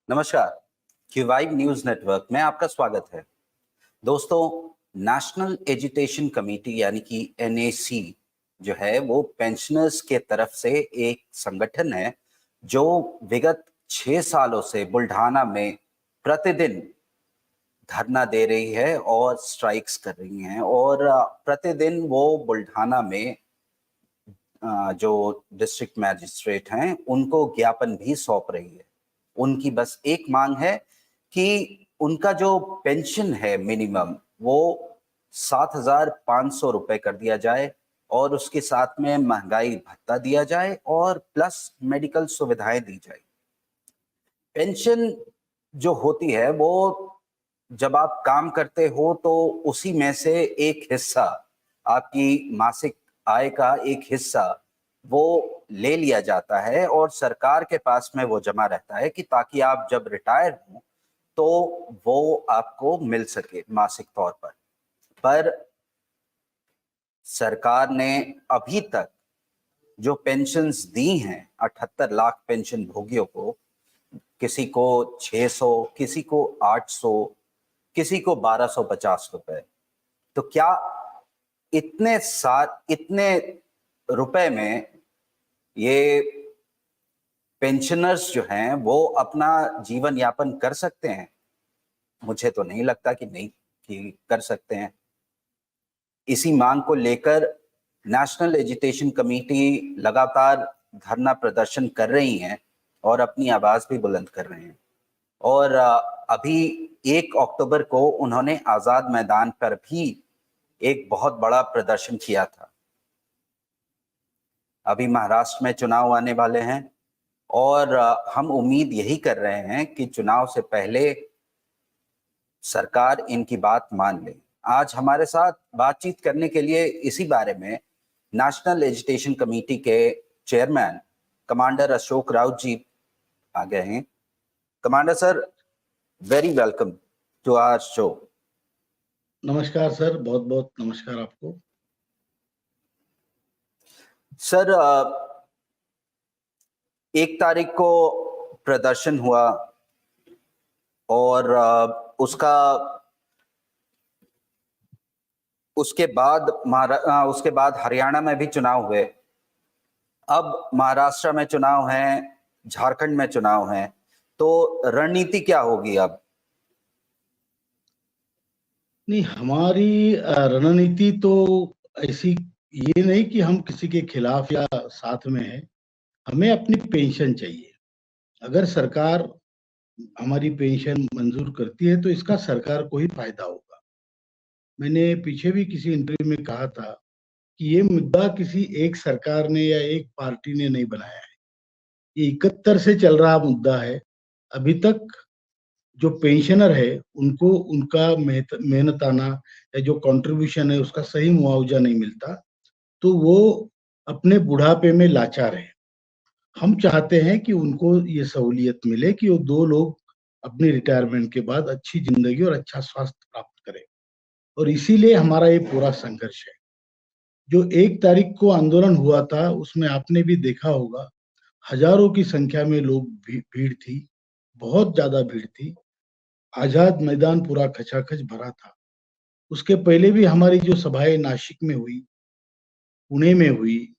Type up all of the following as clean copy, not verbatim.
नमस्कार। क्यूवाइब news network में आपका स्वागत है। दोस्तों, नेशनल एजुकेशन कमेटी यानी कि एनएसी जो है वो पेंशनर्स के तरफ से एक संगठन है जो विगत 6 सालों से बुल्ढाना में प्रतिदिन धरना दे रही है और स्ट्राइक्स कर रही हैं और प्रतिदिन वो बुल्ढाना में जो डिस्ट्रिक्ट मैजिस्ट्रेट हैं उनको ज्ञापन भी सौंप रही है। उनकी बस एक मांग है कि उनका जो पेंशन है मिनिमम वो 7,500 रुपए कर दिया जाए और उसके साथ में महंगाई भत्ता दिया जाए और प्लस मेडिकल सुविधाएं दी जाए। पेंशन जो होती है वो जब आप काम करते हो तो उसी में से एक हिस्सा, आपकी मासिक आय का एक हिस्सा वो ले लिया जाता है और सरकार के पास में वो जमा रहता है कि ताकि आप जब रिटायर हो तो वो आपको मिल सके मासिक तौर पर सरकार ने अभी तक जो पेंशन्स दी हैं 78 लाख पेंशन भोगियों को, किसी को 600, किसी को 800, किसी को 1250 रुपए, तो क्या इतने रुपए में ये पेंशनर्स जो हैं वो अपना जीवन यापन कर सकते हैं? मुझे तो नहीं लगता कि कर सकते हैं। इसी मांग को लेकर नेशनल एजुकेशन कमेटी लगातार धरना प्रदर्शन कर रही हैं और अपनी आवाज भी बुलंद कर रहे हैं। और अभी 1 अक्टूबर को उन्होंने आजाद मैदान पर भी एक बहुत बड़ा प्रदर्शन किया था। अभी महाराष्ट्र में चुनाव आने वाले हैं और हम उम्मीद यही कर रहे हैं कि चुनाव से पहले सरकार इनकी बात मान ले। आज हमारे साथ बातचीत करने के लिए इसी बारे में नेशनल एजुकेशन कमेटी के चेयरमैन कमांडर अशोक राउत जी आ गए हैं। Commander sir, very welcome to our show. नमस्कार सर, बहुत बहुत नमस्कार आपको। सर, 1 तारीख को प्रदर्शन हुआ और उसके बाद हरियाणा में भी चुनाव हुए। अब महाराष्ट्र में चुनाव हैं, झारखंड में चुनाव हैं, तो रणनीति क्या होगी अब? नहीं, हमारी रणनीति तो ऐसी ये नहीं कि हम किसी के खिलाफ या साथ में है। हमें अपनी पेंशन चाहिए। अगर सरकार हमारी पेंशन मंजूर करती है तो इसका सरकार को ही फायदा होगा। मैंने पीछे भी किसी इंटरव्यू में कहा था कि ये मुद्दा किसी एक सरकार ने या एक पार्टी ने नहीं बनाया है। ये 71 से चल रहा मुद्दा है। अभी तक जो पेंशनर है उनको उनका मेहनताना या जो कंट्रीब्यूशन है उसका सही मुआवजा नहीं मिलता, तो वो अपने बुढ़ापे में लाचार है। हम चाहते हैं कि उनको ये सहूलियत मिले कि वो 2 लोग अपनी रिटायरमेंट के बाद अच्छी जिंदगी और अच्छा स्वास्थ्य प्राप्त करें, और इसीलिए हमारा ये पूरा संघर्ष है। जो 1 तारीख को आंदोलन हुआ था उसमें आपने भी देखा होगा, हजारों की संख्या में लोग भीड़ थी, बहुत ज्यादा भीड़ थी। आजाद मैदान पूरा खचाखच भरा था। उसके पहले भी हमारी जो सभाएं नासिक में हुई, पुणे में हुई,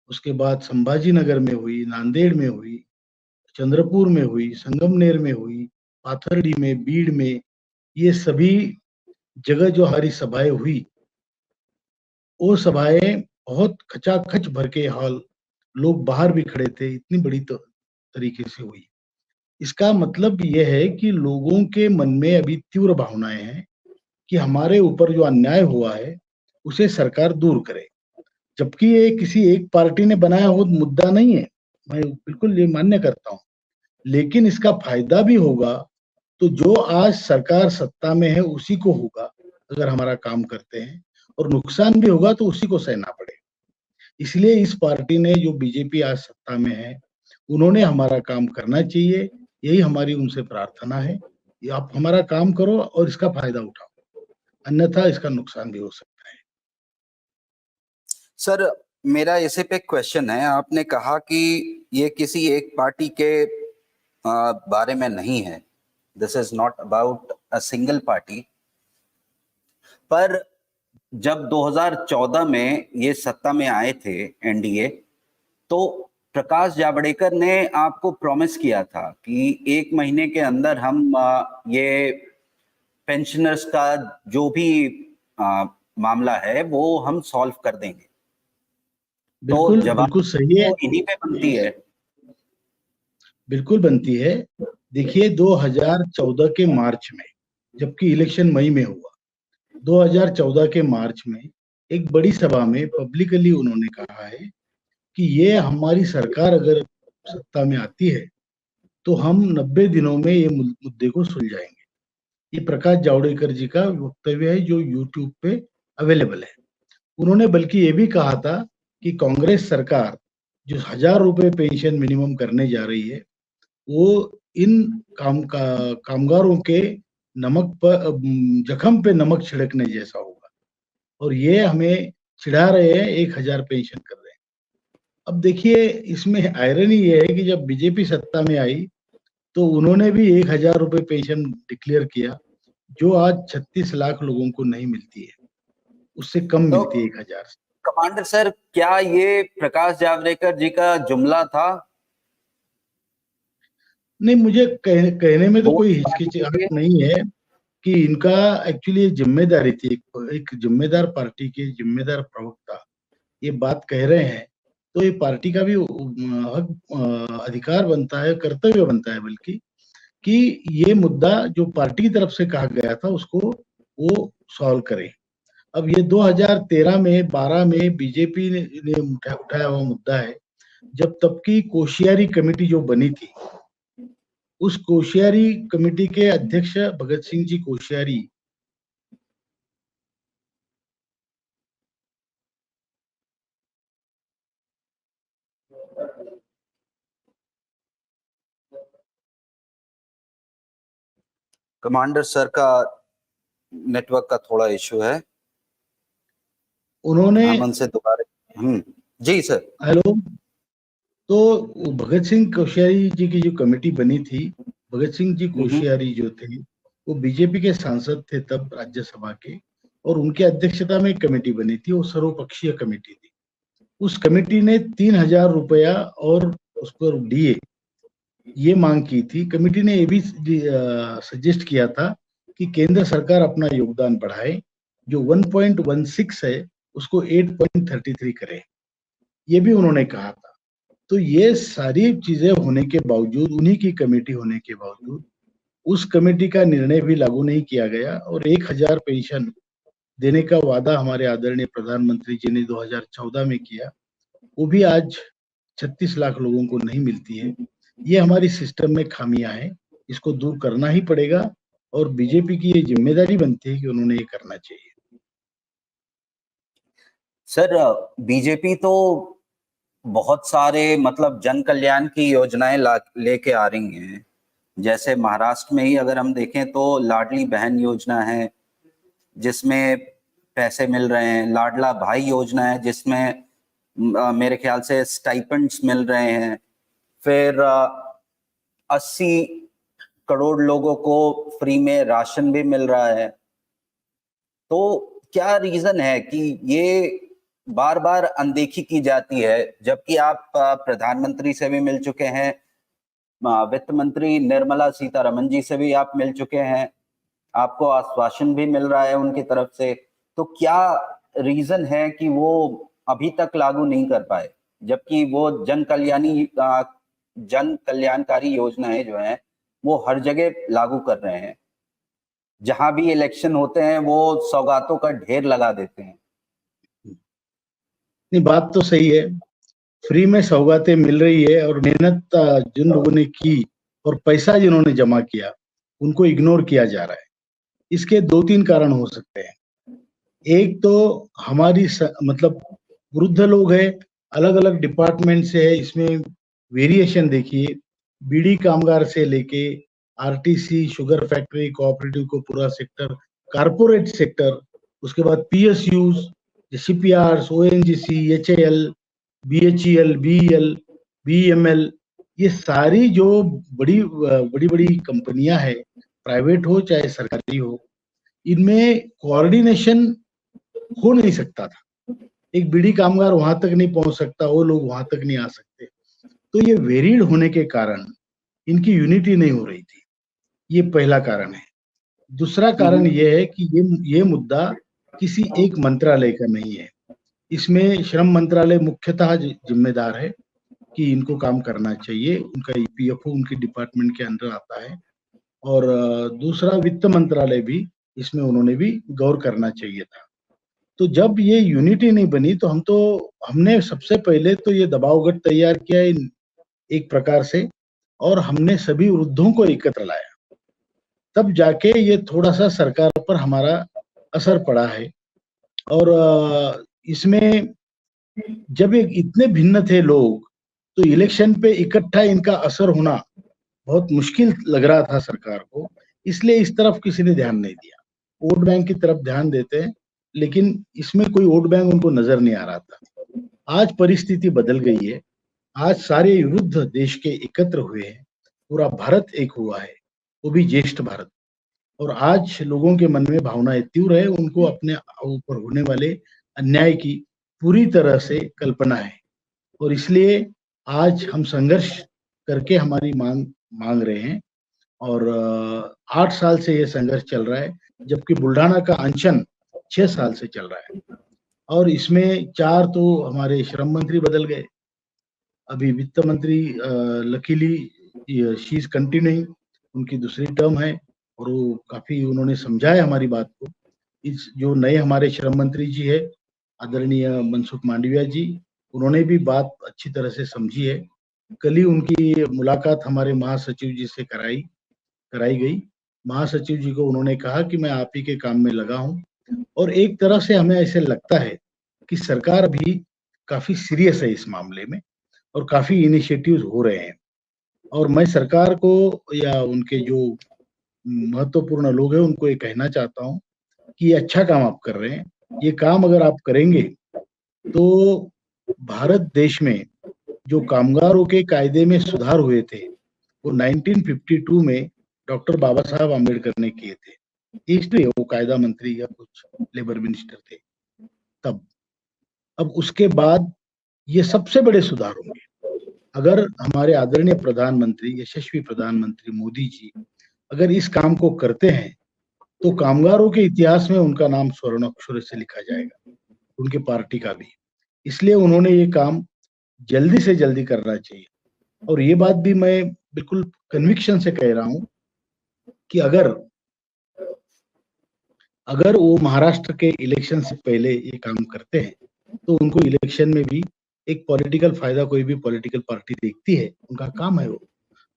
उसके बाद संभाजी नगर में हुई, नांदेड़ में हुई, चंद्रपुर में हुई, संगमनेर में हुई, पाथरडी में, बीड़ में, ये सभी जगह जो हमारी सभाएं हुई, वो सभाएं बहुत खचाखच भर के हॉल, लोग बाहर भी खड़े थे, इतनी बड़ी तरीके से हुई। इसका मतलब ये है कि लोगों के मन में अभी तीव्र भावनाएं हैं कि हमारे ऊपर जो अन्याय हुआ है उसे सरकार दूर करे। जबकि ये किसी एक पार्टी ने बनाया हुआ मुद्दा नहीं है, मैं बिल्कुल ये मान्य करता हूँ, लेकिन इसका फायदा भी होगा तो जो आज सरकार सत्ता में है उसी को होगा अगर हमारा काम करते हैं, और नुकसान भी होगा तो उसी को सहना पड़ेगा। इसलिए इस पार्टी ने, जो बीजेपी आज सत्ता में है, उन्होंने हमारा काम करना चाहिए, यही हमारी उनसे प्रार्थना है। आप हमारा काम करो और इसका फायदा उठाओ, अन्यथा इसका नुकसान भी हो सकता है। सर, मेरा इसी पे क्वेश्चन है। आपने कहा कि ये किसी एक पार्टी के बारे में नहीं है, this is not about a single party. पर जब 2014 में ये सत्ता में आए थे एनडीए, तो प्रकाश जावड़ेकर ने आपको प्रॉमिस किया था कि 1 महीने के अंदर हम ये पेंशनर्स का जो भी मामला है वो हम सॉल्व कर देंगे। तो बिल्कुल जवाब बिल्कुल सही है, तो इन्हीं पे बनती है। बिल्कुल बनती है। देखिए 2014 के मार्च में, जबकि इलेक्शन मई में हुआ, 2014 के मार्च में एक बड़ी सभा में पब्लिकली उन्होंने कहा है कि ये हमारी सरकार अगर सत्ता में आती है तो हम 90 दिनों में ये मुद्दे को सुलझाएंगे। ये प्रकाश जावड़ेकर जी का वक्तव्य है जो यूट्यूब पे अवेलेबल है। उन्होंने बल्कि ये भी कहा था कि कांग्रेस सरकार जो 1,000 रुपए पेंशन मिनिमम करने जा रही है, वो इन कामगारों के नमक पर जख्म पे नमक छिड़कने जैसा होगा, और ये हमें चिढ़ा रहे हैं, 1,000 पेंशन कर रहे हैं। अब देखिए इसमें आयरनी ये है कि जब बीजेपी सत्ता में आई तो उन्होंने भी 1,000 रुपए पेंशन डिक्लेयर किया, जो आज 36 लाख लोगों को नहीं मिलती है, उससे कम तो मिलती है 1,000 से। कमांडर सर, क्या ये प्रकाश जावड़ेकर जी का जुमला था? नहीं, मुझे कहने में तो वो कोई इस पार्टी के हिचकिचाहट लिए नहीं है कि इनका एक्चुअली ये जिम्मेदारी थी, एक जिम्मेदार पार्टी के जिम्मेदार प्रवक्ता ये बात कह रहे हैं, तो ये पार्टी का भी अधिकार बनता है, कर्तव्य बनता है बल्कि, कि ये मुद्दा जो पार्टी की तरफ से कहा गया था उसको वो सॉल्व करें। अब ये 2013 में 12 में बीजेपी ने उठाया हुआ मुद्दा है, जब तब की कोश्यारी कमेटी जो बनी थी, उस कोश्यारी कमेटी के अध्यक्ष भगत सिंह जी कोश्यारी कमांडर सर का नेटवर्क का थोड़ा इशू है, उन्होंने, हम उनसे दोबारा। जी सर। हेलो, तो भगत सिंह कोश्यारी जी की जो कमेटी बनी थी, भगत सिंह जी कोश्यारी जो थे वो बीजेपी के सांसद थे तब राज्यसभा के, और उनकी अध्यक्षता में एक कमेटी बनी थी, वो सर्वपक्षीय कमेटी थी। उस कमेटी ने 3,000 रुपया और उस पर डीए ये मांग की थी। कमेटी ने ये भी सजेस्ट किया था कि केंद्र सरकार अपना योगदान बढ़ाए, जो 1.16 है उसको 8.33 करे, ये भी उन्होंने कहा था। तो ये सारी चीजें होने के बावजूद, उन्हीं की कमेटी होने के बावजूद, उस कमेटी का निर्णय भी लागू नहीं किया गया, और 1,000 पेंशन देने का वादा हमारे आदरणीय प्रधानमंत्री जी ने 2014 में किया, वो भी आज 36 लाख लोगों को नहीं मिलती है। ये हमारी सिस्टम में खामियां हैं, इसको दूर करना ही पड़ेगा, और बीजेपी की ये जिम्मेदारी बनती है कि उन्होंने ये करना चाहिए। सर, बीजेपी तो बहुत सारे मतलब जन कल्याण की योजनाएं लेके आ रही हैं। जैसे महाराष्ट्र में ही अगर हम देखें तो लाडली बहन योजना है जिसमें पैसे मिल रहे हैं, लाडला भाई योजना है जिसमें मेरे ख्याल से स्टाइपेंड्स मिल रहे हैं, फिर 80 करोड़ लोगों को फ्री में राशन भी मिल रहा है। तो क्या रीजन है कि ये बार बार अनदेखी की जाती है, जबकि आप प्रधानमंत्री से भी मिल चुके हैं, वित्त मंत्री निर्मला सीतारमन जी से भी आप मिल चुके हैं, आपको आश्वासन भी मिल रहा है उनकी तरफ से, तो क्या रीजन है कि वो अभी तक लागू नहीं कर पाए, जबकि वो जन कल्याणकारी योजनाएं जो हैं वो हर जगह लागू कर रहे हैं, जहां भी इलेक्शन होते हैं वो सौगातों का ढेर लगा देते हैं। नहीं, बात तो सही है, फ्री में सौगातें मिल रही है, और मेहनत जिन लोगों ने की और पैसा जिन्होंने जमा किया उनको इग्नोर किया जा रहा है। इसके 2-3 कारण हो सकते हैं। एक तो हमारी मतलब वृद्ध लोग हैं, अलग अलग डिपार्टमेंट से है, इसमें वेरिएशन देखिए, बीड़ी कामगार से लेके आरटीसी, शुगर फैक्ट्री, कोऑपरेटिव को पूरा सेक्टर, कारपोरेट सेक्टर, उसके बाद PSUs, shipyards, ONGC, HAL, BHEL, BEL, BML, ये सारी जो बड़ी बड़ी बड़ी कंपनियां हैं, प्राइवेट हो चाहे सरकारी हो, इनमें कोऑर्डिनेशन हो नहीं सकता था। एक बीड़ी कामगार वहां तक नहीं पहुंच सकता, वो लोग वहां तक नहीं आ सकते। तो ये वेरिड होने के कारण इनकी यूनिटी नहीं हो रही थी। ये पहला कारण है। दूसरा कारण ये है कि ये मुद्दा किसी एक मंत्रालय का नहीं है। इसमें श्रम मंत्रालय मुख्यतः जिम्मेदार है कि इनको काम करना चाहिए। उनका ईपीएफओ उनके डिपार्टमेंट के अंदर आता है। और दूसरा वित्त मंत्रालय भी इसमें उन्होंने भी गौर करना चाहिए था। तो जब ये यूनिटी नहीं बनी तो हमने सबसे पहले तो ये दबाव गठ तैयार किया एक प्रकार से, और हमने सभी वृद्धों को एकत्र लाया। तब जाके ये थोड़ा-सा सरकार पर हमारा असर पड़ा है। और इसमें जब ये इतने भिन्न थे लोग, तो इलेक्शन पे इकट्ठा इनका असर होना बहुत मुश्किल लग रहा था सरकार को, इसलिए इस तरफ किसी ने ध्यान नहीं दिया। वोट बैंक की तरफ ध्यान देते हैं, लेकिन इसमें कोई वोट बैंक उनको नज़र नहीं आ रहा था। आज परिस्थिति बदल गई है। आज सारे वृद्ध देश के एकत्र हुए हैं, पूरा भारत एक हुआ है, वो भी ज्येष्ठ भारत। और आज लोगों के मन में भावनाएं तीव्र है, उनको अपने ऊपर होने वाले अन्याय की पूरी तरह से कल्पना है। और इसलिए आज हम संघर्ष करके हमारी मांग मांग रहे हैं। और 8 साल से ये संघर्ष चल रहा है, जबकि बुल्ढाना का अनशन 6 साल से चल रहा है। और इसमें 4 तो हमारे श्रम मंत्री बदल गए। अभी वित्त मंत्री लकीली शी इज कंटिन्यूइंग, उनकी दूसरी टर्म है, और वो काफी उन्होंने समझा है हमारी बात को। इस जो नए हमारे श्रम मंत्री जी है, आदरणीय मनसुख मांडविया जी, उन्होंने भी बात अच्छी तरह से समझी है। कल ही उनकी मुलाकात हमारे महासचिव जी से कराई गई। महासचिव जी को उन्होंने कहा कि मैं आप ही के काम में लगा हूँ, और एक तरह से हमें ऐसे लगता है कि सरकार भी काफी सीरियस है इस मामले में, और काफी इनिशिएटिव्स हो रहे हैं। और मैं सरकार को या उनके जो महत्वपूर्ण लोग हैं उनको ये कहना चाहता हूँ कि ये अच्छा काम आप कर रहे हैं। ये काम अगर आप करेंगे तो भारत देश में जो कामगारों के कायदे में सुधार हुए थे, वो 1952 में डॉक्टर बाबा साहब आम्बेडकर ने किए थे। हिस्ट्री है, वो कायदा मंत्री या कुछ लेबर मिनिस्टर थे तब। अब उसके बाद ये सबसे बड़े सुधार होंगे अगर हमारे आदरणीय प्रधानमंत्री, यशस्वी प्रधानमंत्री मोदी जी अगर इस काम को करते हैं, तो कामगारों के इतिहास में उनका नाम स्वर्ण अक्षरों से लिखा जाएगा, उनके पार्टी का भी। इसलिए उन्होंने ये काम जल्दी से जल्दी करना चाहिए। और ये बात भी मैं बिल्कुल कन्विक्शन से कह रहा हूँ कि अगर वो महाराष्ट्र के इलेक्शन से पहले ये काम करते हैं, तो उनको इलेक्शन में भी एक पॉलिटिकल फायदा कोई भी पॉलिटिकल पार्टी देखती है, उनका काम है वो,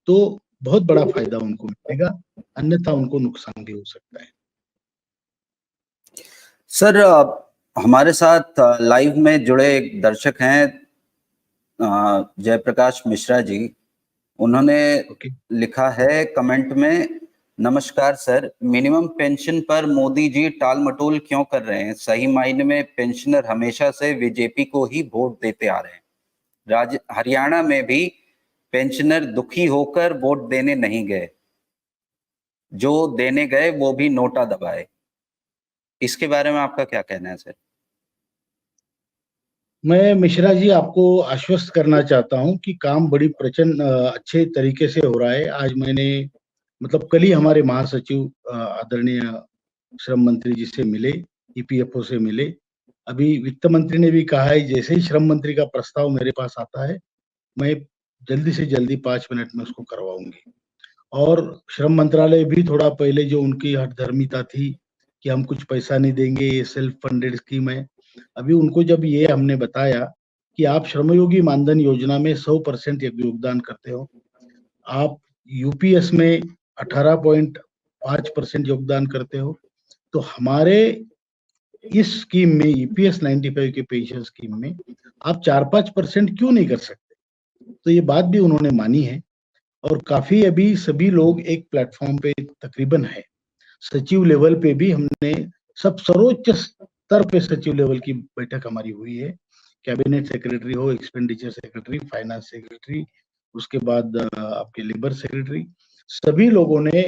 तो बहुत बड़ा फायदा उनको मिलेगा, अन्यथा उनको नुकसान भी हो सकता है। सर, हमारे साथ लाइव में जुड़े एक दर्शक हैं, जयप्रकाश मिश्रा जी। उन्होंने लिखा है कमेंट में, नमस्कार सर, मिनिमम पेंशन पर मोदी जी टाल मटोल क्यों कर रहे हैं? सही मायने में पेंशनर हमेशा से बीजेपी को ही वोट देते आ रहे हैं। हरियाणा में भी पेंशनर दुखी होकर वोट देने नहीं गए, जो देने गए वो भी नोटा दबाए। इसके बारे में आपका क्या कहना है सर? मैं मिश्रा जी आपको आश्वस्त करना चाहता हूं कि काम बड़ी प्रचंड अच्छे तरीके से हो रहा है। आज मैंने मतलब कल ही हमारे महासचिव आदरणीय श्रम मंत्री जी से मिले, ईपीएफओ से मिले। अभी वित्त मंत्री ने भी कहा है जैसे ही श्रम मंत्री का प्रस्ताव मेरे पास आता है, मैं जल्दी से जल्दी 5 मिनट में उसको करवाऊंगी। और श्रम मंत्रालय भी थोड़ा पहले जो उनकी हठधर्मिता थी कि हम कुछ पैसा नहीं देंगे, ये सेल्फ फंडेड स्कीम है, अभी उनको जब ये हमने बताया कि आप श्रमयोगी मानधन योजना में 100% योगदान करते हो, आप यूपीएस में 18.5% योगदान करते हो, तो हमारे इस स्कीम में ईपीएस 95 के पेंशन स्कीम में आप 4-5% क्यों नहीं कर सकते? तो ये बात भी उन्होंने मानी है। और काफी अभी सभी लोग एक प्लेटफॉर्म पे तकरीबन है। सचिव लेवल पे भी हमने सब सर्वोच्च स्तर पे सचिव लेवल की बैठक हमारी हुई है। कैबिनेट सेक्रेटरी हो, एक्सपेंडिचर सेक्रेटरी, फाइनेंस सेक्रेटरी, उसके बाद आपके लेबर सेक्रेटरी, सभी लोगों ने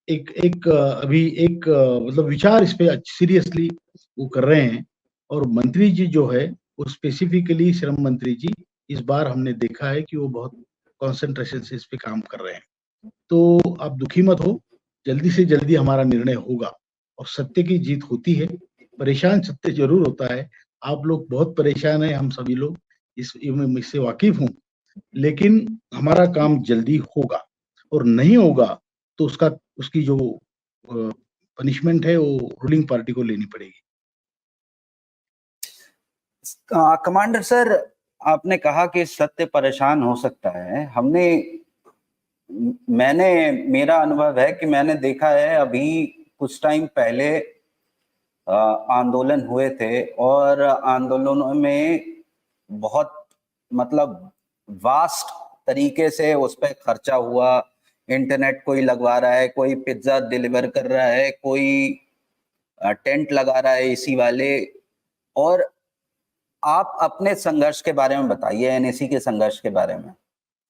एक एक अभी एक मतलब विचार इस पे सीरियसली वो कर रहे हैं। और मंत्री जी जो है वो स्पेसिफिकली श्रम मंत्री जी, इस बार हमने देखा है कि वो बहुत कंसंट्रेशन से इस पे काम कर रहे हैं। तो आप दुखी मत हो, जल्दी से जल्दी हमारा निर्णय होगा और सत्य की जीत होती है। परेशान सत्य जरूर होता है, आप लोग बहुत परेशान हैं, हम सभी लोग मैं इससे वाकिफ हूँ, लेकिन हमारा काम जल्दी होगा। और नहीं होगा तो उसकी जो पनिशमेंट है वो रूलिंग पार्टी को लेनी पड़ेगी। कमांडर सर, आपने कहा कि सत्य परेशान हो सकता है। मेरा अनुभव है कि मैंने देखा है अभी कुछ टाइम पहले आंदोलन हुए थे और आंदोलनों में बहुत मतलब वास्ट तरीके से उस पर खर्चा हुआ। इंटरनेट कोई लगवा रहा है, कोई पिज्जा डिलीवर कर रहा है, कोई टेंट लगा रहा है एसी वाले। और आप अपने संघर्ष के बारे में बताइए, एनएसी के संघर्ष के बारे में,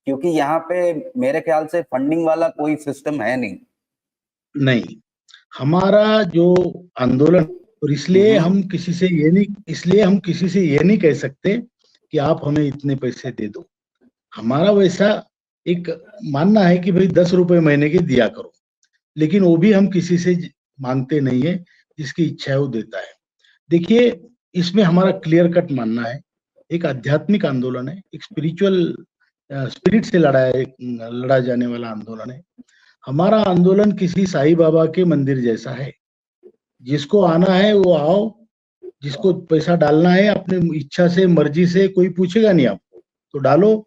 क्योंकि यहाँ पे मेरे ख्याल से फंडिंग वाला कोई सिस्टम है नहीं। नहीं, हमारा जो आंदोलन, और इसलिए हम किसी से ये नहीं कह सकते कि आप हमें इतने पैसे दे दो। हमारा वैसा एक मानना है कि भाई 10 रुपए महीने के दिया करो, लेकिन वो भी हम किसी से मांगते नहीं है, जिसकी इच्छा है वो देता है। देखिए, इसमें हमारा क्लियर कट मानना है, एक आध्यात्मिक आंदोलन है, एक स्पिरिचुअल स्पिरिट से लड़ा जाने वाला आंदोलन है। हमारा आंदोलन किसी साईं बाबा के मंदिर जैसा है, जिसको आना है वो आओ, जिसको पैसा डालना है अपने इच्छा से मर्जी से, कोई पूछेगा नहीं आपको, तो डालो।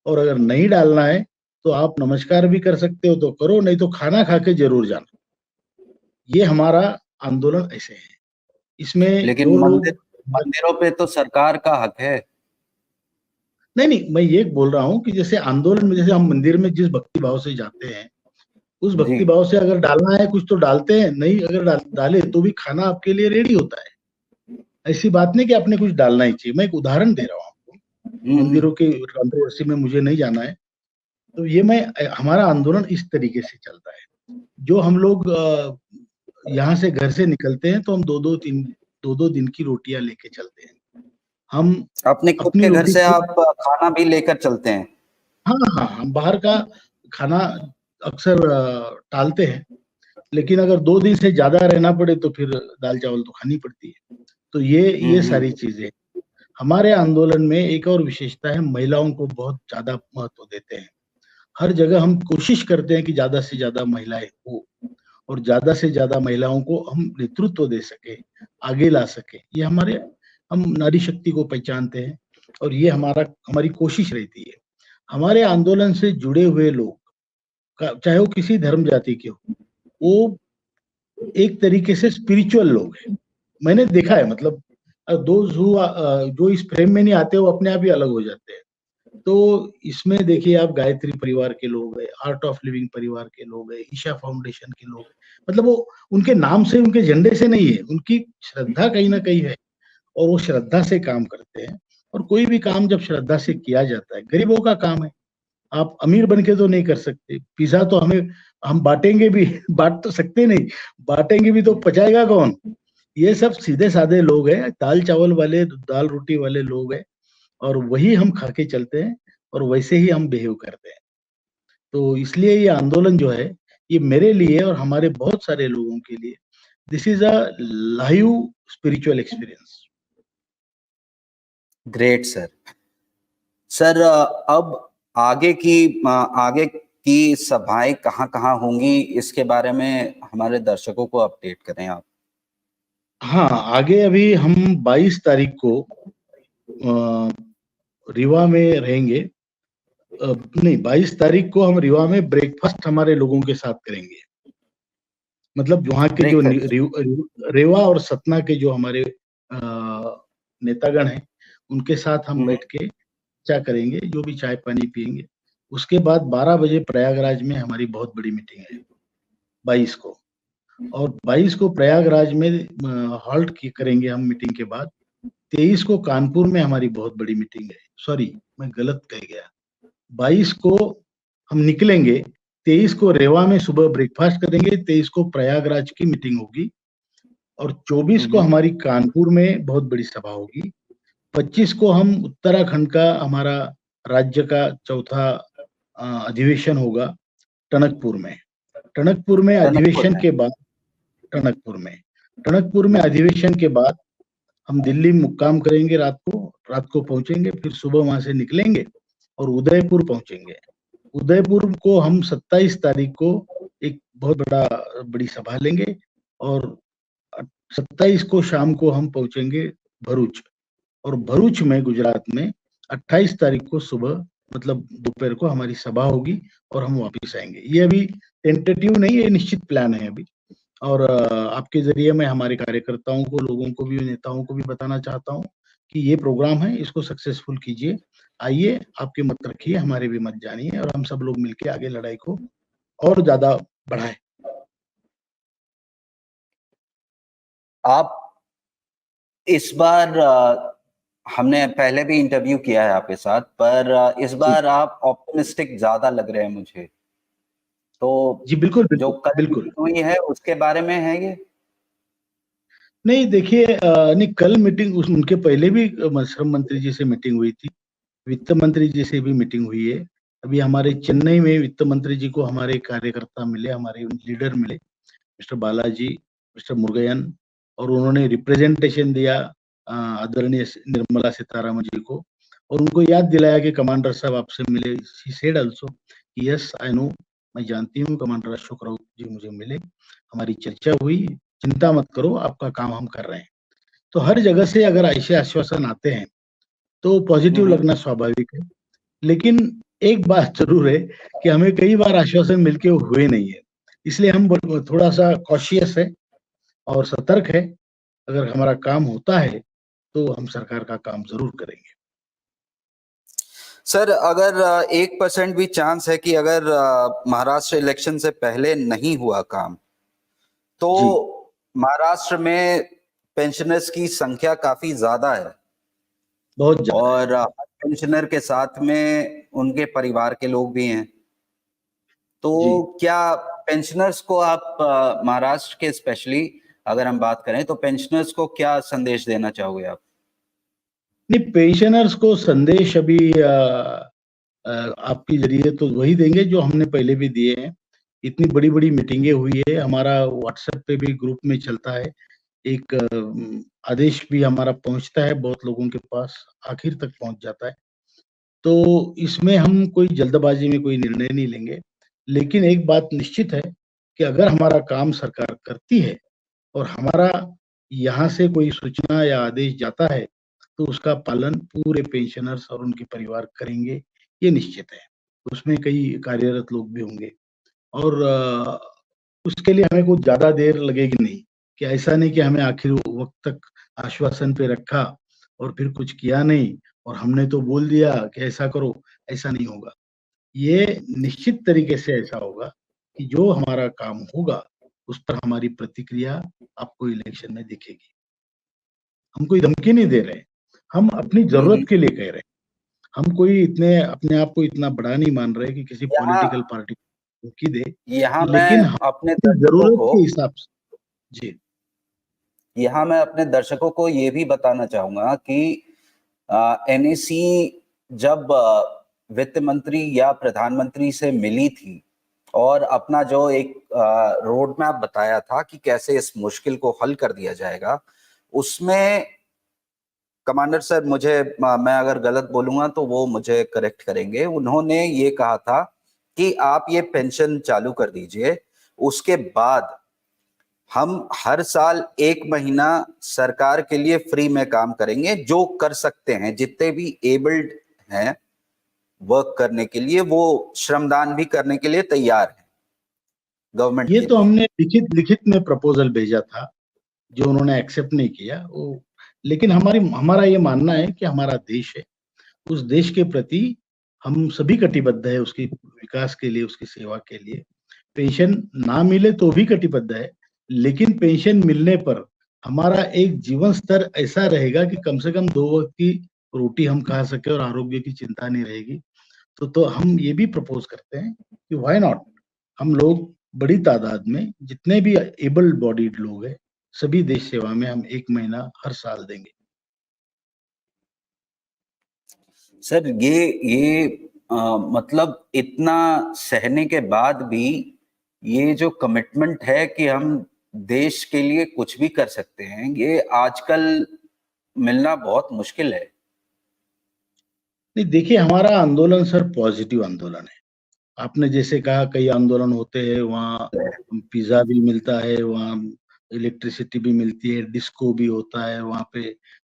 और अगर नहीं डालना है तो आप नमस्कार भी कर सकते हो तो करो, नहीं तो खाना खा के जरूर जाना। ये हमारा आंदोलन ऐसे है। इसमें लेकिन जो लोग मंदिरों पे तो सरकार का हक है। नहीं, मैं ये बोल रहा हूँ कि जैसे आंदोलन में, जैसे हम मंदिर में जिस भक्ति भाव से जाते हैं, उस जी। भक्ति भाव से अगर डालना है कुछ तो डालते हैं, नहीं अगर डाले तो भी खाना आपके लिए रेडी होता है। ऐसी बात नहीं कि आपने कुछ डालना ही चाहिए। मैं एक उदाहरण दे रहा हूँ आपको, मंदिरों की कंट्रोवर्सी में मुझे नहीं जाना है। तो ये हमारा आंदोलन इस तरीके से चलता है। जो हम लोग यहाँ से घर से निकलते हैं तो हम दो दो दिन की रोटियां लेके चलते हैं। हम अपने खुद अपनी के घर रोटी से खुद, आप खाना भी लेकर चलते हैं? हाँ हाँ, हम बाहर का खाना अक्सर टालते हैं, लेकिन अगर 2 दिन से ज्यादा रहना पड़े तो फिर दाल चावल तो खानी पड़ती है। तो ये सारी चीजें। हमारे आंदोलन में एक और विशेषता है, महिलाओं को बहुत ज्यादा महत्व देते हैं। हर जगह हम कोशिश करते हैं कि ज्यादा से ज्यादा महिलाएं हो और ज्यादा से ज्यादा महिलाओं को हम नेतृत्व दे सके, आगे ला सके। ये हम नारी शक्ति को पहचानते हैं और ये हमारी कोशिश रहती है। हमारे आंदोलन से जुड़े हुए लोग चाहे वो किसी धर्म जाति के हो, वो एक तरीके से स्पिरिचुअल लोग हैं। मैंने देखा है, मतलब जो इस फ्रेम में नहीं आते वो अपने आप ही अलग हो जाते हैं। तो इसमें देखिए, आप गायत्री परिवार के लोग हैं, आर्ट ऑफ लिविंग परिवार के लोग हैं, ईशा फाउंडेशन के लोग हैं। मतलब वो उनके नाम से, उनके झंडे से नहीं है, उनकी श्रद्धा कहीं ना कहीं है और वो श्रद्धा से काम करते हैं। और कोई भी काम जब श्रद्धा से किया जाता है, गरीबों का काम है, आप अमीर बन के तो नहीं कर सकते। पिज्जा तो हम बांटेंगे भी बांट तो सकते नहीं, बांटेंगे भी तो पचाएगा कौन? ये सब सीधे साधे लोग हैं, दाल चावल वाले, दाल रोटी वाले लोग हैं, और वही हम खा के चलते हैं और वैसे ही हम बिहेव करते हैं। तो इसलिए ये आंदोलन जो है, ये मेरे लिए और हमारे बहुत सारे लोगों के लिए, this is a live spiritual experience. Great sir. Sir, अब आगे की सभाएं कहाँ होंगी, इसके बारे में हमारे दर्शकों को अपडेट करें आप। हाँ, आगे अभी हम 22 तारीख को रीवा में रहेंगे। नहीं, 22 तारीख को हम रीवा में ब्रेकफास्ट हमारे लोगों के साथ करेंगे। मतलब वहाँ के जो रेवा और सतना के जो हमारे नेतागण हैं, उनके साथ हम बैठ के चर्चा करेंगे, जो भी चाय पानी पियेंगे। उसके बाद 12 बजे प्रयागराज में हमारी बहुत बड़ी मीटिंग है 22 को, और 22 को प्रयागराज में करेंगे हम मीटिंग के बाद। 23 को कानपुर में हमारी बहुत बड़ी मीटिंग है। सॉरी, मैं गलत कह गया, 22 को हम निकलेंगे, 23 को रेवा में सुबह ब्रेकफास्ट करेंगे, 23 को प्रयागराज की मीटिंग होगी और 24 को हमारी कानपुर में बहुत बड़ी सभा होगी। 25 को हम उत्तराखंड का हमारा राज्य का चौथा अधिवेशन होगा टनकपुर में। टनकपुर में अधिवेशन के बाद टनकपुर में अधिवेशन के बाद हम दिल्ली मुक्काम करेंगे, रात को पहुंचेंगे, फिर सुबह वहां से निकलेंगे और उदयपुर पहुंचेंगे। उदयपुर को हम 27 तारीख को एक बहुत बड़ी सभा लेंगे और 27 को शाम को हम पहुंचेंगे भरूच और भरूच में गुजरात में 28 तारीख को सुबह मतलब दोपहर को हमारी सभा होगी और हम वापस आएंगे। ये अभी टेंटेटिव नहीं है, निश्चित प्लान है अभी। और आपके जरिए मैं हमारे कार्यकर्ताओं को, लोगों को भी, नेताओं को भी बताना चाहता हूँ कि ये प्रोग्राम है, इसको सक्सेसफुल कीजिए। आइए, आपके मत रखिए, हमारे भी मत जानिए और हम सब लोग मिलकर आगे लड़ाई को और ज्यादा बढ़ाएं। आप इस बार हमने पहले भी इंटरव्यू किया है आपके साथ, पर इस बार आप ऑप्टिमिस्टिक ज्यादा लग रहे हैं मुझे। तो जी बिल्कुल जो कल बिल्कुल हुई है उसके बारे में है ये? नहीं, देखिए, नहीं, कल मीटिंग उनके पहले भी श्रम मंत्री जी से मीटिंग हुई थी, वित्त मंत्री जी से भी मीटिंग हुई है। अभी हमारे चेन्नई में वित्त मंत्री जी को हमारे कार्यकर्ता मिले, हमारे लीडर मिले, मिस्टर बालाजी, मिस्टर मुरुगन, और उन्होंने रिप्रेजेंटेशन दिया आदरणीय निर्मला सीतारामन जी को और उनको याद दिलाया कि कमांडर साहब आपसे मिले। She said also, yes I know, मैं जानती हूँ कमांडर अशोक राउत जी मुझे मिले, हमारी चर्चा हुई, चिंता मत करो, आपका काम हम कर रहे हैं। तो हर जगह से अगर ऐसे आश्वासन आते हैं तो पॉजिटिव लगना स्वाभाविक है, लेकिन एक बात जरूर है कि हमें कई बार आश्वासन मिलके हुए नहीं है, इसलिए हम थोड़ा सा कॉशियस है और सतर्क है। अगर हमारा काम होता है तो हम सरकार का काम जरूर करेंगे। सर, अगर 1% भी चांस है कि अगर महाराष्ट्र इलेक्शन से पहले नहीं हुआ काम, तो महाराष्ट्र में पेंशनर्स की संख्या काफी ज्यादा है, बहुत ज्यादा, और पेंशनर के साथ में उनके परिवार के लोग भी हैं। तो क्या पेंशनर्स को आप महाराष्ट्र के स्पेशली अगर हम बात करें तो पेंशनर्स को क्या संदेश देना चाहोगे आप? नहीं, पेंशनर्स को संदेश अभी आपके जरिए तो वही देंगे जो हमने पहले भी दिए हैं। इतनी बड़ी बड़ी मीटिंगें हुई है, हमारा व्हाट्सएप पे भी ग्रुप में चलता है, एक आदेश भी हमारा पहुंचता है बहुत लोगों के पास, आखिर तक पहुंच जाता है। तो इसमें हम कोई जल्दबाजी में कोई निर्णय नहीं लेंगे, लेकिन एक बात निश्चित है कि अगर हमारा काम सरकार करती है और हमारा यहाँ से कोई सूचना या आदेश जाता है तो उसका पालन पूरे पेंशनर्स और उनके परिवार करेंगे, ये निश्चित है। उसमें कई कार्यरत लोग भी होंगे और उसके लिए हमें कुछ ज्यादा देर लगेगी नहीं, कि ऐसा नहीं कि हमें आखिर वक्त तक आश्वासन पे रखा और फिर कुछ किया नहीं और हमने तो बोल दिया कि ऐसा करो, ऐसा नहीं होगा। ये निश्चित तरीके से ऐसा होगा कि जो हमारा काम होगा उस पर हमारी प्रतिक्रिया आपको इलेक्शन में दिखेगी। हम कोई धमकी नहीं दे रहे, हम अपनी जरूरत के लिए कह रहे हैं। हम कोई इतने अपने आप को इतना बड़ा नहीं मान रहे कि किसी पॉलिटिकल पार्टी को धमकी दे, यहाँ लेकिन मैं हम अपने दर्शकों जरूरत को के हिसाब से। जी, यहाँ मैं अपने दर्शकों को ये भी बताना चाहूंगा कि एनएसी जब वित्त मंत्री या प्रधानमंत्री से मिली थी और अपना जो एक रोड मैप बताया था कि कैसे इस मुश्किल को हल कर दिया जाएगा, उसमें कमांडर सर, मैं अगर गलत बोलूंगा तो वो मुझे करेक्ट करेंगे, उन्होंने ये कहा था कि आप ये पेंशन चालू कर दीजिए, उसके बाद हम हर साल 1 महीना सरकार के लिए फ्री में काम करेंगे। जो कर सकते हैं, जितने भी एबल्ड हैं वर्क करने के लिए, वो श्रमदान भी करने के लिए तैयार है गवर्नमेंट ये के तो लिए। हमने लिखित में प्रपोजल भेजा था, जो उन्होंने एक्सेप्ट नहीं किया वो। लेकिन हमारा ये मानना है कि हमारा देश है, उस देश के प्रति हम सभी कटिबद्ध है, उसके विकास के लिए, उसकी सेवा के लिए। पेंशन ना मिले तो भी कटिबद्ध है, लेकिन पेंशन मिलने पर हमारा एक जीवन स्तर ऐसा रहेगा कि कम से कम 2 वक्त की रोटी हम खा सके और आरोग्य की चिंता नहीं रहेगी। तो हम ये भी प्रपोज करते हैं कि व्हाई नॉट, हम लोग बड़ी तादाद में जितने भी एबल बॉडीड लोग हैं, सभी देश सेवा में हम 1 महीना हर साल देंगे। सर ये मतलब इतना सहने के बाद भी ये जो कमिटमेंट है कि हम देश के लिए कुछ भी कर सकते हैं, ये आजकल मिलना बहुत मुश्किल है। नहीं, देखिए, हमारा आंदोलन सर पॉजिटिव आंदोलन है। आपने जैसे कहा कई आंदोलन होते हैं, वहाँ पिज्जा भी मिलता है, वहाँ इलेक्ट्रिसिटी भी मिलती है, डिस्को भी होता है, वहाँ पे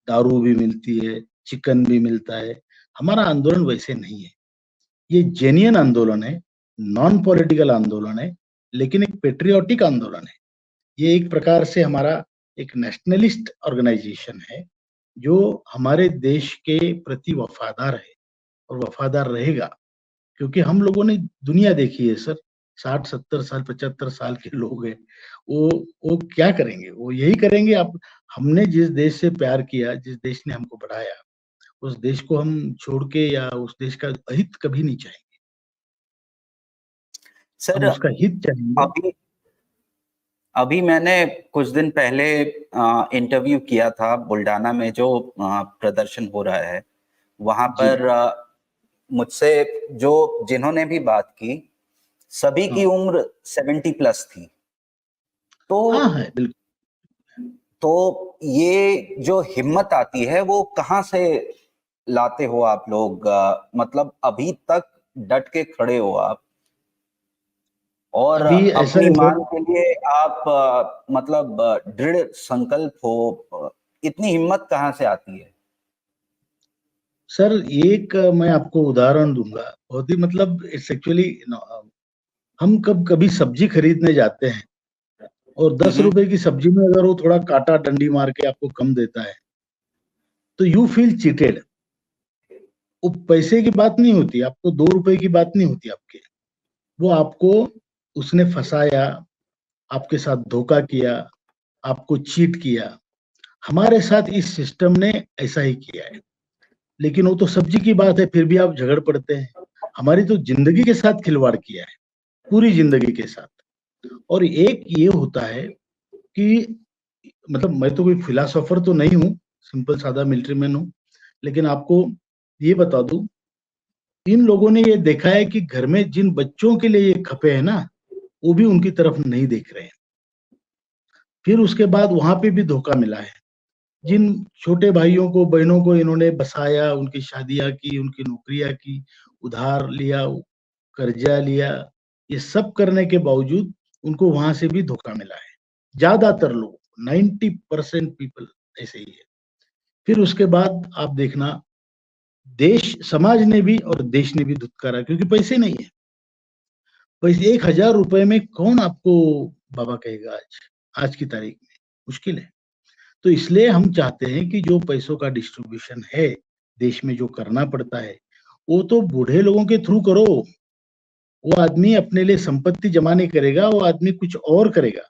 दारू भी मिलती है, चिकन भी मिलता है। हमारा आंदोलन वैसे नहीं है। ये जेन्युइन आंदोलन है, नॉन पॉलिटिकल आंदोलन है, लेकिन एक पेट्रियोटिक आंदोलन है। ये एक प्रकार से हमारा एक नेशनलिस्ट ऑर्गेनाइजेशन है, जो हमारे देश के प्रति वफादार है और वफादार रहेगा। क्योंकि हम लोगों ने दुनिया देखी है सर, 60-70 साल, 75 साल के लोग हैं। वो क्या करेंगे? वो यही करेंगे। अब हमने जिस देश से प्यार किया, जिस देश ने हमको बढ़ाया, उस देश को हम छोड़ के या उस देश का अहित कभी नहीं चाहेंगे। सर हम उसका हित चाहेंगे। अभी अभी मैंने कुछ दिन पहले इंटरव्यू किया था बुल्डाना में, जो प्रदर्शन हो रहा है वहां जी। पर मुझसे जो जिन्होंने भी बात की, सभी की हाँ। उम्र 70+ थी। तो हाँ, है, बिल्कुल। तो ये जो हिम्मत आती है वो कहाँ से लाते हो आप लोग? मतलब अभी तक डट के खड़े हो आप, और अभी ऐसा अपनी है सर। मांग के लिए आप मतलब दृढ़ संकल्प हो। इतनी हिम्मत कहाँ से आती है? सर, एक मैं आपको उदाहरण दूंगा, बहुत ही मतलब इट्स एक्चुअली, हम कभी सब्जी खरीदने जाते हैं और 10 हम्म। रुपए की सब्जी में अगर वो थोड़ा काटा डंडी मार के आपको कम देता है, तो यू फील चीटेड। वो पैसे की बात नहीं होती, आपको 2 रुपए की बात नहीं होती आपके, वो आपको उसने फंसाया, आपके साथ धोखा किया, आपको चीट किया। हमारे साथ इस सिस्टम ने ऐसा ही किया है। लेकिन वो तो सब्जी की बात है, फिर भी आप झगड़ पड़ते हैं। हमारी तो जिंदगी के साथ खिलवाड़ किया है, पूरी जिंदगी के साथ। और एक ये होता है कि मतलब मैं तो कोई फिलोसोफर तो नहीं हूँ, सिंपल सादा मिलिट्री मैन हूँ, लेकिन आपको ये बता दूं, इन लोगों ने ये देखा है कि घर में जिन बच्चों के लिए ये खपे हैं ना, वो भी उनकी तरफ नहीं देख रहे हैं। फिर उसके बाद वहां पे भी धोखा मिला है। जिन छोटे भाइयों को, बहनों को इन्होंने बसाया, उनकी शादियां की, उनकी नौकरियां की, उधार लिया, कर्जा लिया, ये सब करने के बावजूद उनको वहां से भी धोखा मिला है। ज्यादातर लोग, 90% पीपल ऐसे ही है। फिर उसके बाद आप देखना, देश, समाज ने भी और देश ने भी धुतकारा, क्योंकि पैसे नहीं है। पैसे 1,000 रुपए में कौन आपको बाबा कहेगा? आज की तारीख में मुश्किल है। तो इसलिए हम चाहते हैं कि जो पैसों का डिस्ट्रीब्यूशन है देश में, जो करना पड़ता है, वो तो बूढ़े लोगों के थ्रू करो। वो आदमी अपने लिए संपत्ति जमा नहीं करेगा, वो आदमी कुछ और करेगा।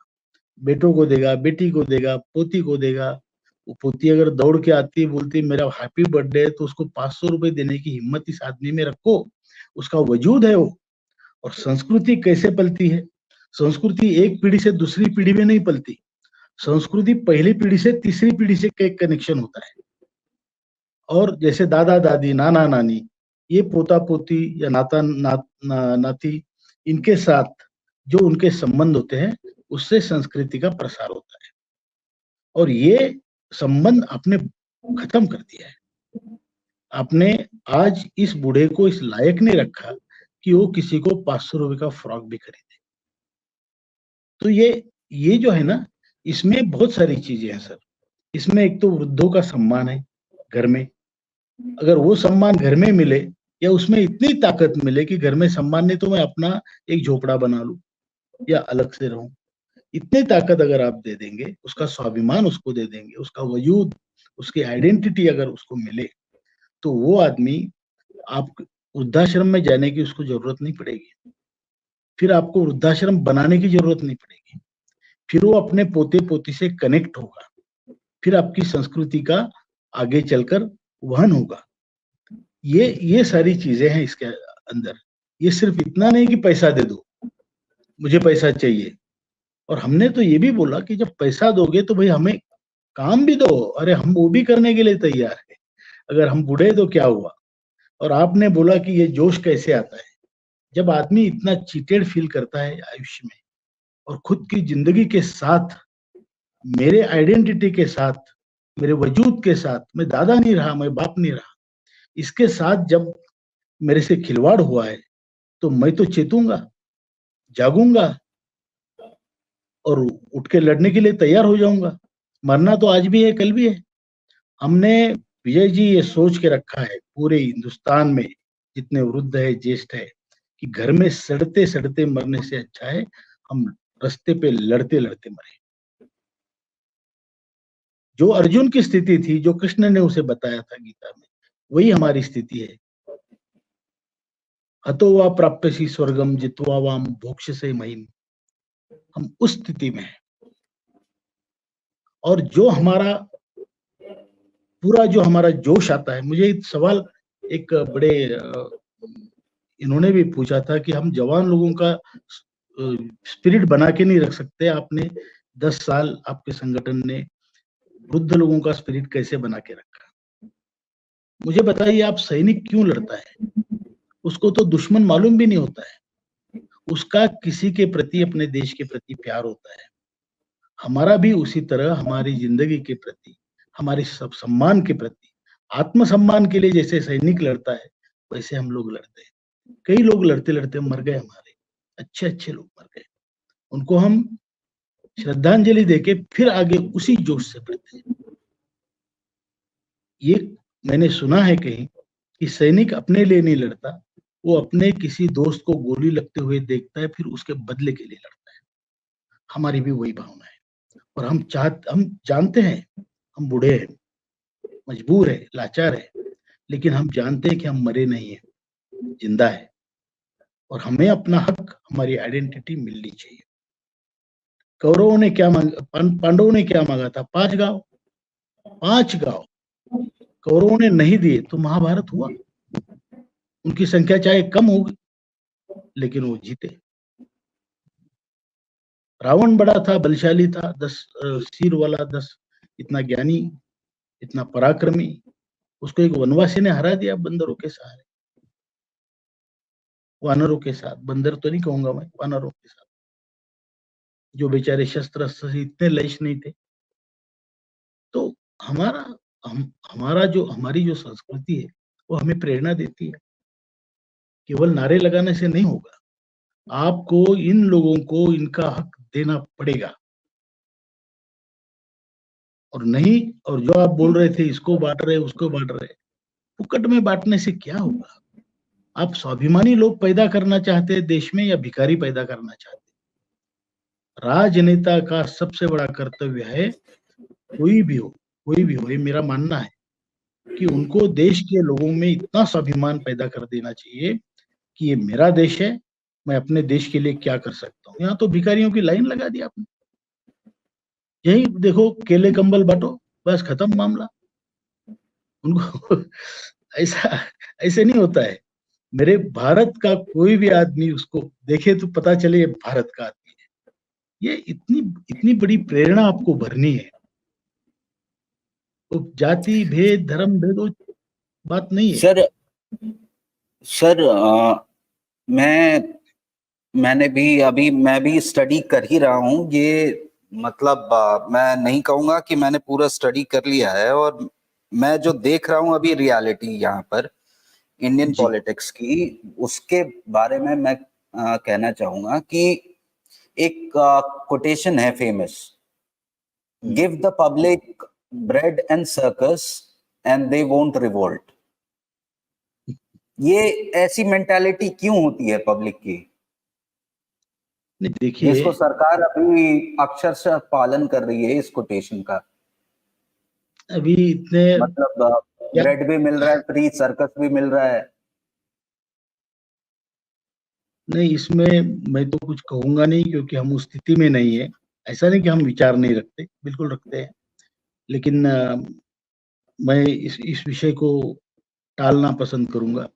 बेटों को देगा, बेटी को देगा, पोती को देगा। वो पोती अगर दौड़ के आती है, बोलती है मेरा हैप्पी बर्थडे है, तो उसको 500 रुपए देने की हिम्मत इस आदमी में रखो। उसका वजूद है वो। और संस्कृति कैसे पलती है? संस्कृति एक पीढ़ी से दूसरी पीढ़ी में नहीं पलती। संस्कृति पहली पीढ़ी से तीसरी पीढ़ी से एक कनेक्शन होता है। और जैसे दादा दादी, नाना नानी, ये पोता पोती या नाता नाती, इनके साथ जो उनके संबंध होते हैं, उससे संस्कृति का प्रसार होता है। और ये संबंध आपने खत्म कर दिया है। आपने आज इस बूढ़े को इस लायक नहीं रखा कि वो किसी को 500 रुपए का फ्रॉक भी खरीदे। तो ये जो है ना, इसमें बहुत सारी चीजें हैं सर। इसमें एक तो वृद्धों का सम्मान है घर में। अगर वो सम्मान घर में मिले, या उसमें इतनी ताकत मिले कि घर में सम्मान नहीं तो मैं अपना एक झोपड़ा बना लूं या अलग से रहूं, इतनी ताकत अगर आप दे देंगे, उसका स्वाभिमान उसको दे देंगे, उसका वजूद, उसकी आइडेंटिटी अगर उसको मिले, तो वो आदमी, आप वृद्धाश्रम में जाने की उसको जरूरत नहीं पड़ेगी। फिर आपको वृद्धाश्रम बनाने की जरूरत नहीं पड़ेगी। फिर वो अपने पोते पोती से कनेक्ट होगा। फिर आपकी संस्कृति का आगे चलकर वहन होगा। ये सारी चीजें हैं इसके अंदर। ये सिर्फ इतना नहीं कि पैसा दे दो, मुझे पैसा चाहिए। और हमने तो ये भी बोला कि जब पैसा दोगे तो भाई हमें काम भी दो। अरे हम वो भी करने के लिए तैयार है, अगर हम बूढ़े तो क्या हुआ। और आपने बोला कि ये जोश कैसे आता है, जब आदमी इतना चीटेड फील करता है आयुष्य में, और खुद की जिंदगी के साथ, मेरे आइडेंटिटी के साथ, मेरे वजूद के साथ, मैं दादा नहीं रहा, मैं बाप नहीं रहा, इसके साथ जब मेरे से खिलवाड़ हुआ है, तो मैं तो चेतूंगा, जागूंगा और उठ के लड़ने के लिए तैयार हो जाऊंगा। मरना तो आज भी है, कल भी है। हमने, विजय जी, ये सोच के रखा है पूरे हिंदुस्तान में जितने वृद्ध है, ज्येष्ठ है, कि घर में सड़ते सड़ते मरने से अच्छा है हम रास्ते पे लड़ते लड़ते मरे। जो अर्जुन की स्थिति थी, जो कृष्ण ने उसे बताया था गीता में, वही हमारी स्थिति है। हतो वा प्राप्यसि स्वर्गम जित्वा वाम भोक्ष्यसे महीम। हम उस स्थिति में हैं। और जो हमारा पूरा, जो हमारा जोश आता है, मुझे एक सवाल, एक बड़े इन्होंने भी पूछा था कि हम जवान लोगों का स्पिरिट बना के नहीं रख सकते। आपने 10 साल आपके संगठन ने वृद्ध लोगों का स्पिरिट कैसे बना के रखा? मुझे बताइए, आप सैनिक क्यों लड़ता है? उसको तो दुश्मन मालूम भी नहीं होता है, उसका किसी के प्रति, अपने देश के प्रति प्यार होता है। हमारा भी उसी तरह हमारी जिंदगी के प्रति, हमारे सब सम्मान के प्रति, आत्मसम्मान के लिए जैसे सैनिक लड़ता है, वैसे हम लोग लड़ते हैं। कई लोग लड़ते लड़ते मर गए, हमारे अच्छे अच्छे लोग मर गए। उनको हम श्रद्धांजलि देके फिर आगे उसी जोश से बढ़ते हैं। ये मैंने सुना है कहीं कि सैनिक अपने लिए नहीं लड़ता, वो अपने किसी दोस्त को गोली लगते हुए देखता है, फिर उसके बदले के लिए लड़ता है। हमारी भी वही भावना है। और हम जानते हैं हम बूढ़े हैं, मजबूर है, लाचार है, लेकिन हम जानते हैं कि हम मरे नहीं है, जिंदा है। और हमें अपना हक, हमारी आइडेंटिटी मिलनी चाहिए। कौरवों ने क्या मांगा, पांडवों ने क्या मांगा था? 5 गांव, 5 गांव कौरवों ने नहीं दिए तो महाभारत हुआ। उनकी संख्या चाहे कम होगी, लेकिन वो जीते। रावण बड़ा था, बलशाली था, 10 सिर वाला, 10 इतना ज्ञानी, इतना पराक्रमी, उसको एक वनवासी ने हरा दिया बंदरों के सहारे, वानरों के साथ। बंदर तो नहीं कहूंगा मैं, वानरों के साथ, जो बेचारे शस्त्र अस्त्र से इतने लैस नहीं थे। तो हमारा हमारा जो, हमारी जो संस्कृति है, वो हमें प्रेरणा देती है। केवल नारे लगाने से नहीं होगा, आपको इन लोगों को इनका हक देना पड़ेगा। और नहीं, और जो आप बोल रहे थे इसको बांट रहे, उसको बांट रहे, फुकट में बांटने से क्या होगा? आप स्वाभिमानी लोग पैदा करना चाहते हैं देश में, या भिखारी पैदा करना चाहते हैं? राजनेता का सबसे बड़ा कर्तव्य है, कोई भी हो, कोई भी हो, ये मेरा मानना है कि उनको देश के लोगों में इतना स्वाभिमान पैदा कर देना चाहिए कि ये मेरा देश है, मैं अपने देश के लिए क्या कर सकता हूँ। यहाँ तो भिखारियों की लाइन लगा दी आपने। यही देखो, केले कंबल बांटो, बस खत्म मामला। उनको ऐसा ऐसे नहीं होता है। मेरे भारत का कोई भी आदमी उसको देखे तो पता चले ये भारत का आदमी है। ये इतनी इतनी बड़ी प्रेरणा आपको भरनी है। तो जाति भेद, धर्म भेद वो बात नहीं है। सर, सर मैंने भी अभी, मैं भी स्टडी कर ही रहा हूँ ये। मतलब मैं नहीं कहूंगा कि मैंने पूरा स्टडी कर लिया है, और मैं जो देख रहा हूँ अभी रियलिटी यहाँ पर इंडियन जी, पॉलिटिक्स की, उसके बारे में मैं कहना चाहूंगा कि एक कोटेशन है famous, give the public bread and circus and they won't revolt. ये ऐसी मेंटालिटी क्यों होती है पब्लिक की, नहीं देखिए, जिसको सरकार अभी अक्षरशः पालन कर रही है इस कोटेशन का? अभी इतने मतलब क्या, ब्रेड भी मिल रहा है फ्री, सर्कस भी मिल रहा है। नहीं इसमें मैं तो कुछ कहूंगा नहीं, क्योंकि हम उस स्थिति में नहीं है। ऐसा नहीं कि हम विचार नहीं रखते, बिल्कुल रखते हैं। लेकिन मैं इस विषय को टालना पसंद करूंगा।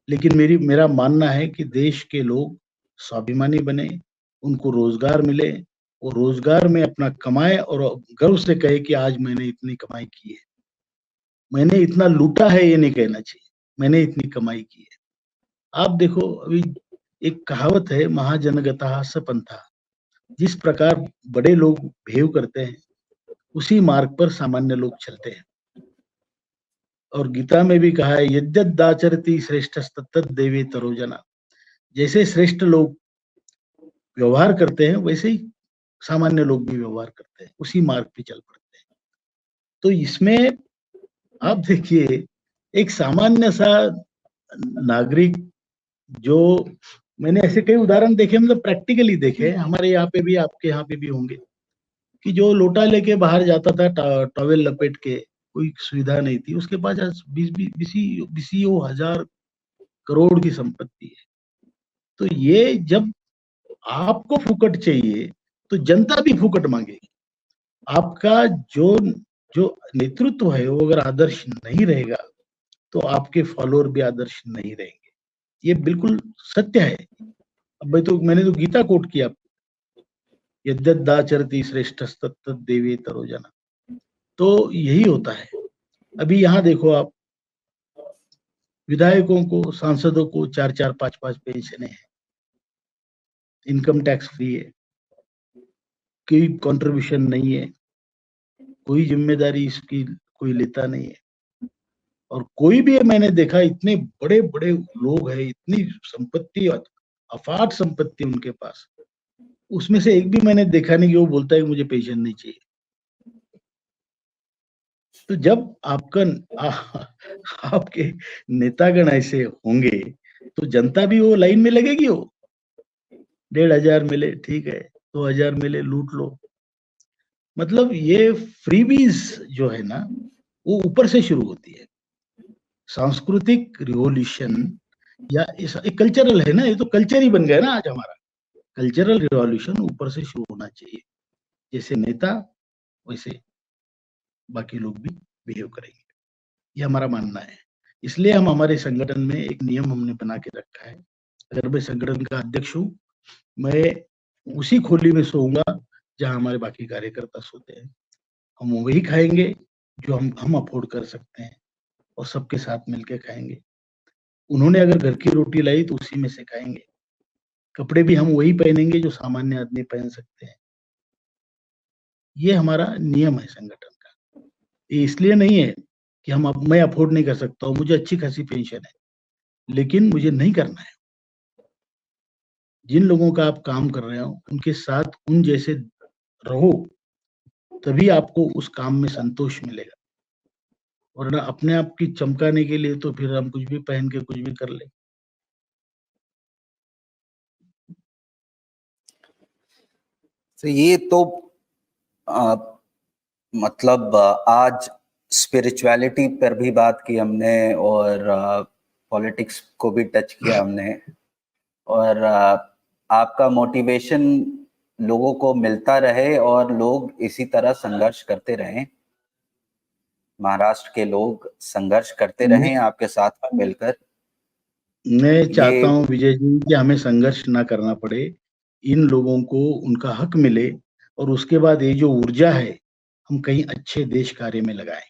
लेकिन मेरा मानना है कि देश के लोग स्वाभिमानी बने, उनको रोजगार मिले, वो रोजगार में अपना कमाए और गर्व से कहे कि आज मैंने इतनी कमाई की है। मैंने इतना लूटा है ये नहीं कहना चाहिए, मैंने इतनी कमाई की है। आप देखो अभी एक कहावत है, महाजनगतः सपंथा। जिस प्रकार बड़े लोग बिहेव करते हैं, उसी मार्ग पर सामान्य लोग चलते हैं। और गीता में भी कहा है, यद्यदाचरति श्रेष्ठस्तत्तद् देवे तरोजना। जैसे श्रेष्ठ लोग व्यवहार करते हैं, वैसे ही सामान्य लोग भी व्यवहार करते हैं, उसी मार्ग पे चल पड़ते हैं। तो इसमें आप देखिए, एक सामान्य सा नागरिक, जो मैंने ऐसे कई उदाहरण देखे, मतलब प्रैक्टिकली देखे, हमारे यहाँ पे भी, आपके यहाँ पे भी होंगे, कि जो लोटा लेके बाहर जाता था टॉवेल लपेट के, कोई सुविधा नहीं थी, उसके पास आज बीसियों हजार करोड़ की संपत्ति है। तो ये जब आपको फुकट चाहिए तो जनता भी फुकट मांगेगी। आपका जो जो नेतृत्व है वो अगर आदर्श नहीं रहेगा तो आपके फॉलोअर भी आदर्श नहीं रहेंगे। ये बिल्कुल सत्य है। अब मैंने तो गीता कोट किया, यद्यदाचरति श्रेष्ठस्तत्तद् देवे तरोजना। तो यही होता है। अभी यहाँ देखो आप, विधायकों को, सांसदों को 4-4, 5-5 पेंशन है, इनकम टैक्स फ्री है, कोई कंट्रीब्यूशन नहीं है, कोई जिम्मेदारी इसकी कोई लेता नहीं है। और कोई भी, मैंने देखा, इतने बड़े बड़े लोग हैं, इतनी संपत्ति, अफाट संपत्ति उनके पास, उसमें से एक भी मैंने देखा नहीं कि वो बोलता है कि मुझे पेंशन नहीं चाहिए। तो जब आपके नेतागण ऐसे होंगे तो जनता भी वो लाइन में लगेगी। हो 1,500 मिले ठीक है, 2,000 मिले लूट लो। मतलब ये फ्रीबीज जो है ना, वो ऊपर से शुरू होती है। सांस्कृतिक रिवॉल्यूशन या एक कल्चरल है ना, ये तो कल्चर ही बन गया ना आज हमारा। कल्चरल रिवॉल्यूशन ऊपर से शुरू होना चाहिए। जैसे नेता वैसे बाकी लोग भी बिहेव करेंगे, ये हमारा मानना है। इसलिए हम हमारे संगठन में एक नियम हमने बना के रखा है, अगर मैं संगठन का अध्यक्ष हूँ, मैं उसी खोली में सोऊंगा जहां हमारे बाकी कार्यकर्ता सोते हैं। हम वही खाएंगे जो हम अफोर्ड कर सकते हैं, और सबके साथ मिलकर खाएंगे। उन्होंने अगर घर की रोटी लाई तो उसी में से खाएंगे। कपड़े भी हम वही पहनेंगे जो सामान्य आदमी पहन सकते हैं। ये हमारा नियम है संगठन का। ये इसलिए नहीं है कि मैं अफोर्ड नहीं कर सकता हूँ, मुझे अच्छी खासी पेंशन है, लेकिन मुझे नहीं करना है। जिन लोगों का आप काम कर रहे हो उनके साथ उन जैसे रहो, तभी आपको उस काम में संतोष मिलेगा। वरना अपने आप की चमकाने के लिए तो फिर हम कुछ भी पहन के कुछ भी कर ले। तो ये तो मतलब आज स्पिरिचुअलिटी पर भी बात की हमने, और पॉलिटिक्स को भी टच किया हमने, और आपका मोटिवेशन लोगों को मिलता रहे और लोग इसी तरह संघर्ष करते रहें, महाराष्ट्र के लोग संघर्ष करते रहें आपके साथ में मिलकर। मैं चाहता हूं विजय जी कि हमें संघर्ष ना करना पड़े, इन लोगों को उनका हक मिले, और उसके बाद ये जो ऊर्जा है हम कहीं अच्छे देश कार्य में लगाएं।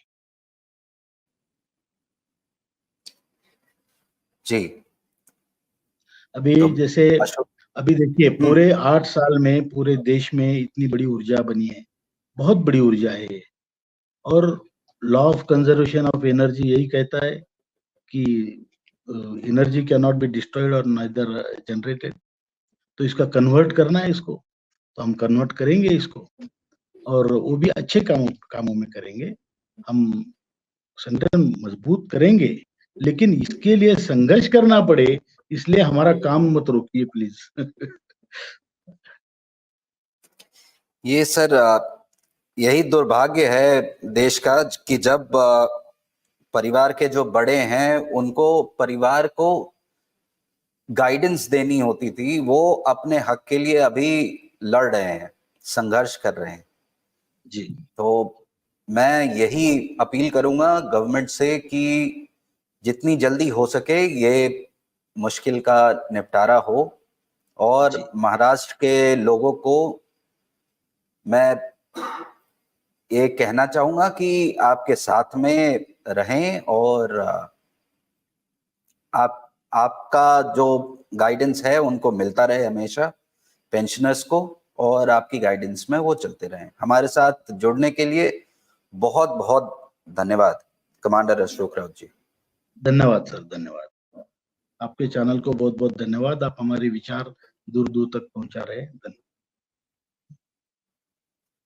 जी। अभी तो जैसे अभी देखिए, पूरे 8 साल में पूरे देश में इतनी बड़ी ऊर्जा बनी है, बहुत बड़ी ऊर्जा है ये। और law of conservation of energy यही कहता है कि energy can not be destroyed और नाइदर जनरेटेड। तो इसका कन्वर्ट करना है इसको, तो हम कन्वर्ट करेंगे इसको, और वो भी अच्छे कामों में करेंगे। हम संगठन मजबूत करेंगे, लेकिन इसके लिए संघर्ष करना पड़े, इसलिए हमारा काम मत रोकिए प्लीज। ये सर यही दुर्भाग्य है देश का कि जब परिवार के जो बड़े हैं उनको परिवार को गाइडेंस देनी होती थी, वो अपने हक के लिए अभी लड़ रहे हैं, संघर्ष कर रहे हैं। जी। तो मैं यही अपील करूंगा गवर्नमेंट से कि जितनी जल्दी हो सके ये मुश्किल का निपटारा हो और जी। महाराष्ट्र के लोगों को मैं ये कहना चाहूंगा कि आपके साथ में रहें और आपका जो गाइडेंस है उनको मिलता रहे हमेशा, पेंशनर्स को, और आपकी गाइडेंस में वो चलते रहें। हमारे साथ जुड़ने के लिए बहुत बहुत धन्यवाद कमांडर अशोक राउत जी। धन्यवाद सर, धन्यवाद। आपके चैनल को बहुत बहुत धन्यवाद। आप हमारे विचार दूर दूर तक पहुंचा रहे हैं। धन्यवाद।